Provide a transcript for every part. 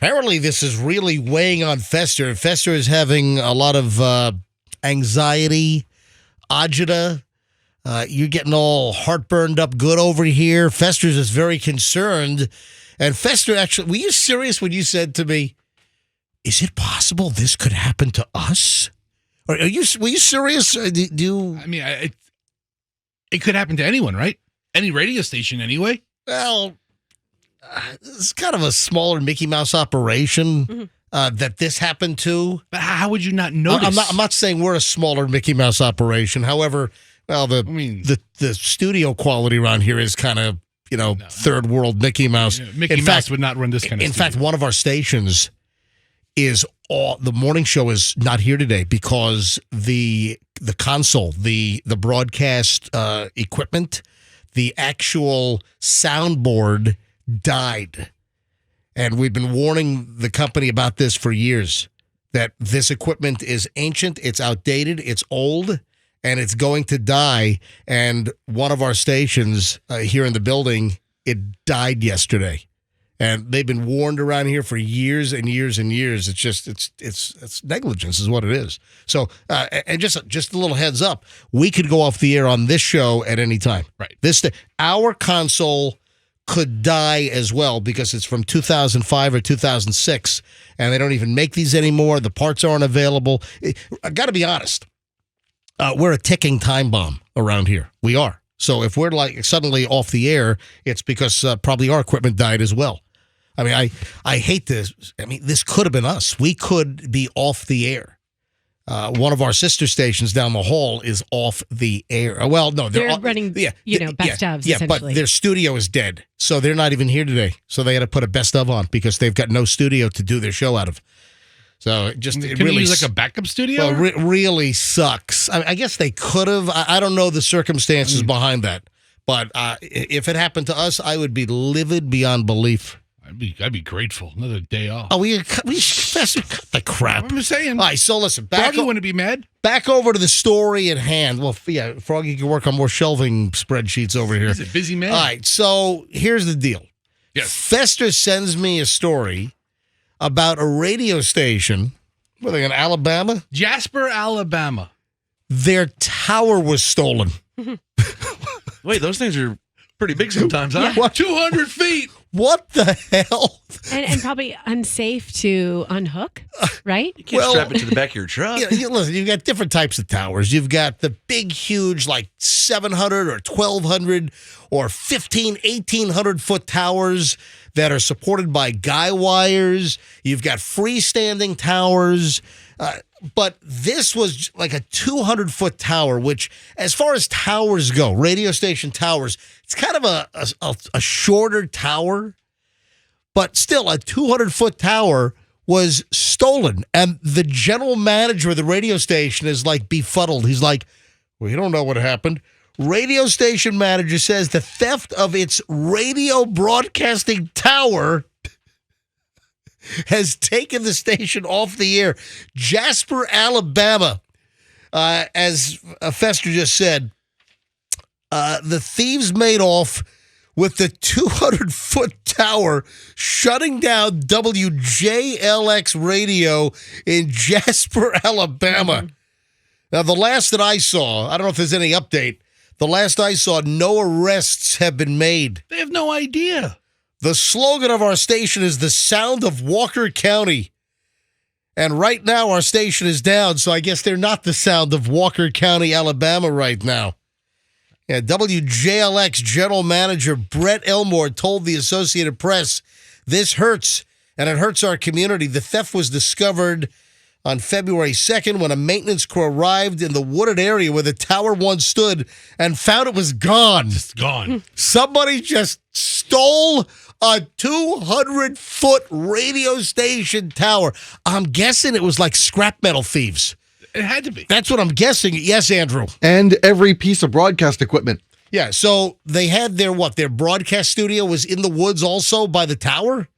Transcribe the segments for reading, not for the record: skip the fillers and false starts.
Apparently, this is really weighing on Fester. Fester is having a lot of anxiety, agita. You're getting all heartburned up good over here. Fester's is very concerned. And Fester, actually, were you serious when you said to me, is it possible this could happen to us? Were you serious? I mean, it could happen to anyone, right? Any radio station anyway. Well, it's kind of a smaller Mickey Mouse operation that this happened to. But how would you not notice? I'm not saying we're a smaller Mickey Mouse operation. However, well, the studio quality around here is kind of, third world Mickey Mouse. Mickey Mouse would not run this kind of studio. In fact, one of our stations is the morning show is not here today because the console, the broadcast equipment, the actual soundboard died. And we've been warning the company about this for years, that this equipment is ancient, it's outdated, it's old, and it's going to die. And one of our stations here in the building, it died yesterday. And they've been warned around here for years and years and years. It's just, it's negligence is what it is. So, and just a little heads up, we could go off the air on this show at any time. Right. Our console could die as well because it's from 2005 or 2006, and they don't even make these anymore. The parts aren't available. I got to be honest. We're a ticking time bomb around here. We are. So if we're like suddenly off the air, it's because probably our equipment died as well. I mean, I hate this. I mean, this could have been us. We could be off the air. One of our sister stations down the hall is off the air. Well, no, they're running, best ofs. Yeah, but their studio is dead, so they're not even here today. So they had to put a best of on because they've got no studio to do their show out of. So it really use like a backup studio. Well, really sucks. I guess they could have. I don't know the circumstances behind that, but if it happened to us, I would be livid beyond belief. I'd be grateful. Another day off. Oh, we cut the crap. I'm just saying. All right, so listen. Froggy wouldn't be mad. Back over to the story at hand. Well, yeah, Froggy can work on more shelving spreadsheets over here. He's a busy man. All right, so here's the deal. Yes. Fester sends me a story about a radio station, were they in Alabama? Jasper, Alabama. Their tower was stolen. Wait, those things are pretty big sometimes, huh? What? 200 feet. What the hell? And probably unsafe to unhook, right? You can't strap it to the back of your truck. Listen, you've got different types of towers. You've got the big, huge, like 700 or 1,200 or 1,800-foot towers that are supported by guy wires. You've got freestanding towers. But this was like a 200-foot tower, which, as far as towers go, radio station towers, it's kind of a shorter tower. But still, a 200-foot tower was stolen. And the general manager of the radio station is like befuddled. He's like, we don't know what happened. Radio station manager says the theft of its radio broadcasting tower has taken the station off the air. Jasper, Alabama, as Fester just said, the thieves made off with the 200-foot tower, shutting down WJLX radio in Jasper, Alabama. Now, the last that I saw, I don't know if there's any update, the last I saw, no arrests have been made. They have no idea. The slogan of our station is the sound of Walker County. And right now our station is down, so I guess they're not the sound of Walker County, Alabama right now. Yeah, WJLX General Manager Brett Elmore told the Associated Press, this hurts, and it hurts our community. The theft was discovered on February 2nd when a maintenance crew arrived in the wooded area where the tower once stood and found it was gone. It's gone. Somebody just stole a 200-foot radio station tower. I'm guessing it was like scrap metal thieves. It had to be. That's what I'm guessing. Yes, Andrew. And every piece of broadcast equipment. Yeah, so they had their broadcast studio was in the woods also by the tower?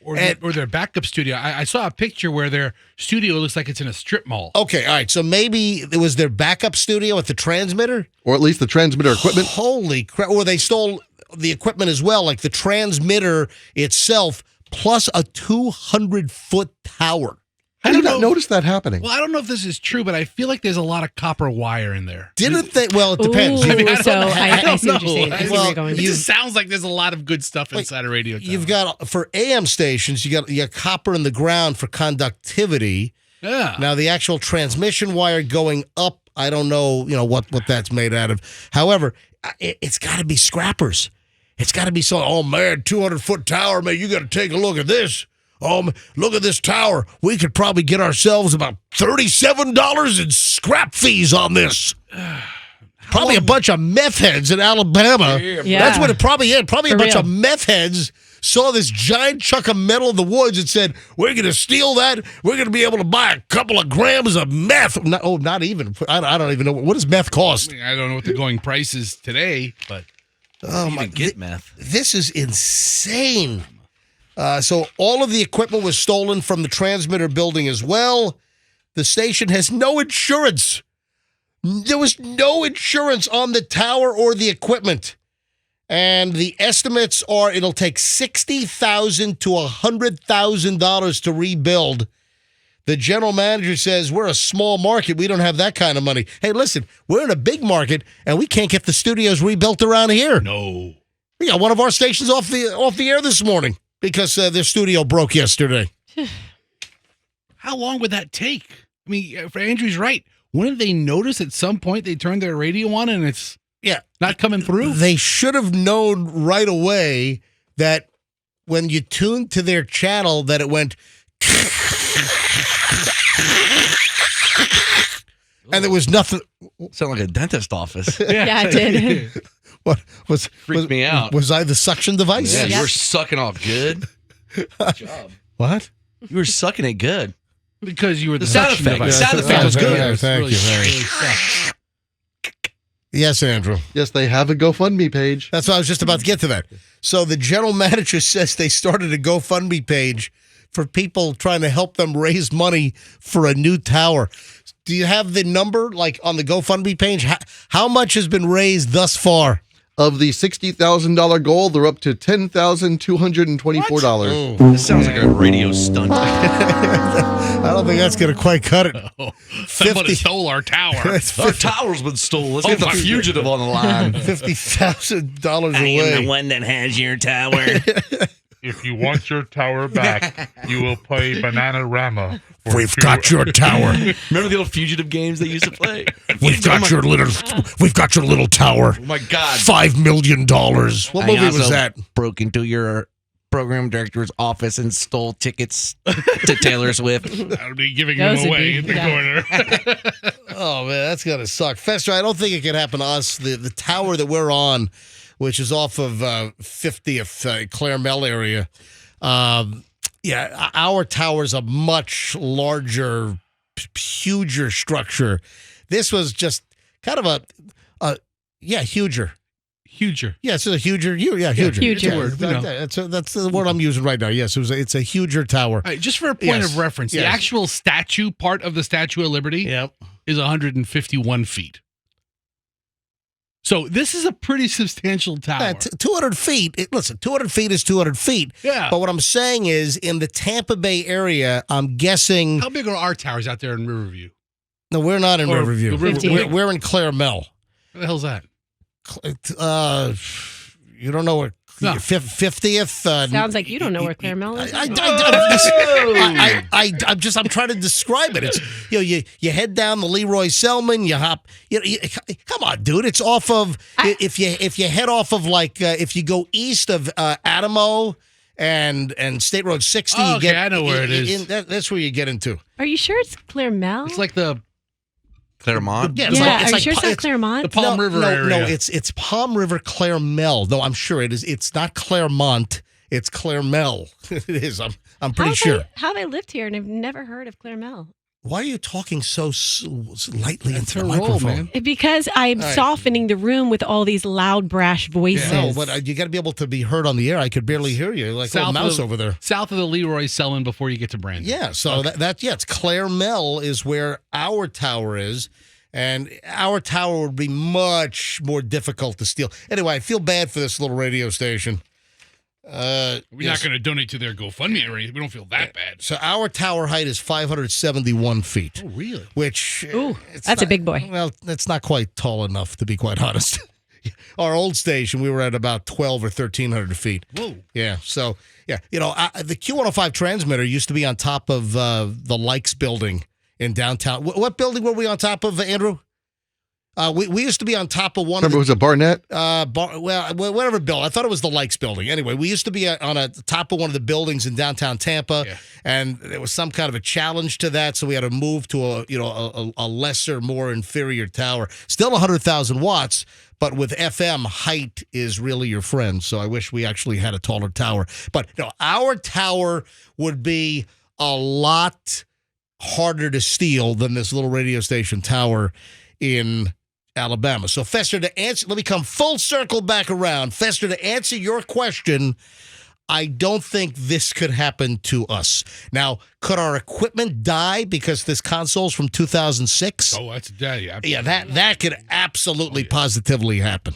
Or their backup studio. I saw a picture where their studio looks like it's in a strip mall. Okay, all right. So maybe it was their backup studio at the transmitter? Or at least the transmitter equipment. Holy crap. Or they stole the equipment as well, like the transmitter itself, plus a 200-foot tower. I did not notice that happening. Well, I don't know if this is true, but I feel like there's a lot of copper wire in there. Didn't they? Well, it depends. Ooh, I mean, I don't so know. I see what you're know. saying. I see where you're going. It just sounds like there's a lot of good stuff inside a radio tower. You've got, for AM stations, you got copper in the ground for conductivity. Yeah. Now, the actual transmission wire going up, I don't know, what that's made out of. However, it's got to be scrappers. It's got to be oh, man, 200-foot tower, man, you got to take a look at this. Oh, look at this tower. We could probably get ourselves about $37 in scrap fees on this. Probably a bunch of meth heads in Alabama. Yeah. That's what it probably is. Probably For a bunch real. of meth heads saw this giant chunk of metal in the woods and said, we're going to steal that. We're going to be able to buy a couple of grams of meth. Not even. I don't even know. What does meth cost? I don't know what the going price is today, but Oh, You my. can get meth. This is insane. So all of the equipment was stolen from the transmitter building as well. The station has no insurance. There was no insurance on the tower or the equipment. And the estimates are it'll take $60,000 to $100,000 to rebuild. The general manager says, we're a small market. We don't have that kind of money. Hey, listen, we're in a big market, and we can't get the studios rebuilt around here. no. We got one of our stations off the air this morning because their studio broke yesterday. How long would that take? I mean, for Andrew's right. Wouldn't they notice at some point they turned their radio on and it's Yeah. not coming through? They should have known right away that when you tuned to their channel that it went and there was nothing. Sound like a dentist office. Yeah, it did. What was Freaked me out. Was I the suction device? Yeah, Yeah. you were sucking off good. Good job. What? You were sucking it good. Because you were the sound suction effect. device. The sound effect was good. Yeah, thank Really- you, Harry. really sucked. Yes, Andrew. Yes, they have a GoFundMe page. That's what I was just about to get to that. So the general manager says they started a GoFundMe page for people trying to help them raise money for a new tower. Do you have the number, like, on the GoFundMe page? How much has been raised thus far? Of the $60,000 goal, they're up to $10,224. This sounds like a radio stunt. I don't think that's going to quite cut it. Somebody 50 stole our tower. That's Our tower's been stolen. Let's get the fugitive on the line. $50,000 away. one that has your tower. If you want your tower back, you will play Bananarama. for We've got your tower. Remember the old fugitive games they used to play? We've got your little tower. Oh my God. $5 million. What movie was that? Broke into your program director's office and stole tickets to Taylor Swift. I'll be giving Those them would away be- in the yeah. corner. Oh, man, that's going to suck. Fester, I don't think it can happen to us. The tower that we're on, which is off of 50th, Claremelle area, our tower's a much larger, huger structure. This was just kind of huger. Huger. Yeah, it's a huger. Huger. Huger. It's a word. You know. That's the word I'm using right now. Yes, it's a huger tower. All right, just for a point Yes. of reference, the Yes. actual statue part of the Statue of Liberty Yep. is 151 feet. So this is a pretty substantial tower. 200 feet. Listen, 200 feet is 200 feet. Yeah. But what I'm saying is, in the Tampa Bay area, I'm guessing. How big are our towers out there in Riverview? No, we're not in Or Riverview. the River- We're in Claremelle. What the hell's that? You don't know where No. 50th. Sounds like you don't know where Claremelle is. I'm trying to describe it. It's you head down the Leroy Selman, you hop. Come on, dude. It's off of if you head off of if you go east of Adamo and State Road 60. Oh, you get, okay, I know where it is. That's where you get into. Are you sure it's Claremelle? It's like the Claremont? Yeah, yeah, it's are you like sure it's not Claremont? the Palm River no, area. No, it's Palm River Claremelle. No, I'm sure it is. It's not Claremont. It's Claremelle. It is. I'm pretty sure. How have I lived here and I've never heard of Claremelle? Why are you talking so lightly That's into the her role, microphone? man. Because I'm All right. softening the room with all these loud, brash voices. No, but you got to be able to be heard on the air. I could barely hear you, like a South mouse of- over there. south of the Leroy Selman before you get to Brandon. Yeah, so it's Claremelle is where our tower is, and our tower would be much more difficult to steal. Anyway, I feel bad for this little radio station. We're not going to donate to their GoFundMe or anything. We don't feel that bad. So our tower height is 571 feet. Oh, really? Which Ooh, it's that's a not- big boy. Well, that's not quite tall enough, to be quite honest. Our old station, we were at about 12 or 1,300 feet. Whoa. Yeah. So, yeah, the Q105 transmitter used to be on top of the Likes building in downtown. What building were we on top of, Andrew? We used to be on top of one Remember, it was a Barnett? whatever building. I thought it was the Likes building. Anyway, we used to be on a top of one of the buildings in downtown Tampa, and there was some kind of a challenge to that, so we had to move to a lesser, more inferior tower. Still 100,000 watts, but with FM, height is really your friend. So I wish we actually had a taller tower. But our tower would be a lot harder to steal than this little radio station tower in Alabama. So, Fester, to answer, let me come full circle back around. Fester, to answer your question, I don't think this could happen to us. Now, could our equipment die because this console's from 2006? Oh, that's daddy. Yeah, that could absolutely, positively happen.